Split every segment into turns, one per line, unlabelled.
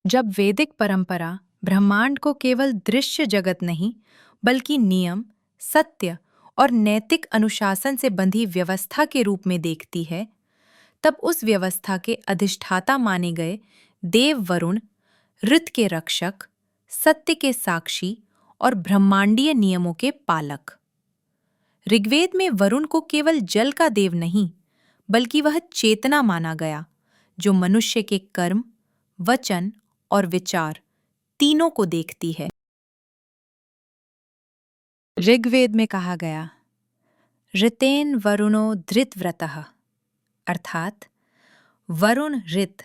जब वैदिक परंपरा ब्रह्मांड को केवल दृश्य जगत नहीं, बल्कि नियम, सत्य और नैतिक अनुशासन से बंधी व्यवस्था के रूप में देखती है, तब उस व्यवस्था के अधिष्ठाता माने गए देव वरुण, ऋत के रक्षक, सत्य के साक्षी और ब्रह्मांडीय नियमों के पालक। ऋग्वेद में वरुण को केवल जल का देव नहीं, बल्कि वह चेतना माना गया जो मनुष्य के कर्म, वचन और विचार तीनों को देखती है। ऋग्वेद में कहा गया, ऋतेन वरुणो धृतव्रतः, अर्थात वरुण ऋत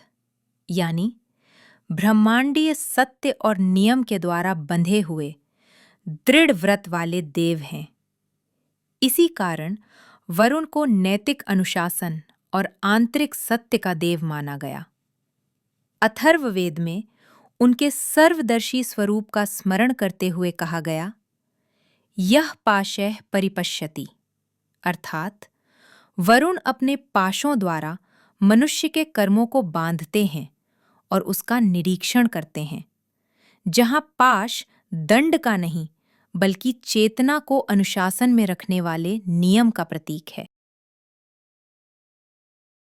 यानी ब्रह्मांडीय सत्य और नियम के द्वारा बंधे हुए दृढ़ व्रत वाले देव हैं। इसी कारण वरुण को नैतिक अनुशासन और आंतरिक सत्य का देव माना गया। अथर्ववेद में उनके सर्वदर्शी स्वरूप का स्मरण करते हुए कहा गया, यह पाशैः परिपश्यति, अर्थात वरुण अपने पाशों द्वारा मनुष्य के कर्मों को बांधते हैं और उसका निरीक्षण करते हैं। जहां पाश दंड का नहीं, बल्कि चेतना को अनुशासन में रखने वाले नियम का प्रतीक है।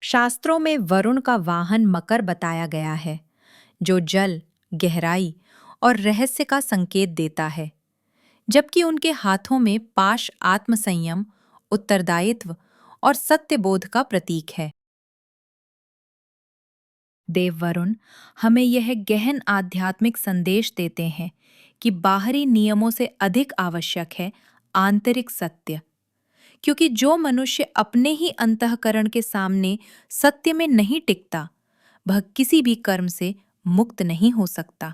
शास्त्रों में वरुण का वाहन मकर बताया गया है, जो जल, गहराई और रहस्य का संकेत देता है, जबकि उनके हाथों में पाश आत्मसंयम, उत्तरदायित्व और सत्यबोध का प्रतीक है। देव वरुण हमें यह गहन आध्यात्मिक संदेश देते हैं कि बाहरी नियमों से अधिक आवश्यक है आंतरिक सत्य, क्योंकि जो मनुष्य अपने ही अंतःकरण के सामने सत्य में नहीं टिकता, वह किसी भी कर्म से मुक्त नहीं हो सकता।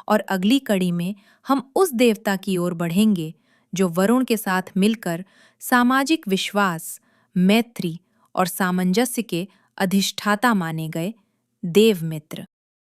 और अगली कड़ी में हम उस देवता की ओर बढ़ेंगे जो वरुण के साथ मिलकर सामाजिक विश्वास, मैत्री और सामंजस्य के अधिष्ठाता माने गए, देवमित्र।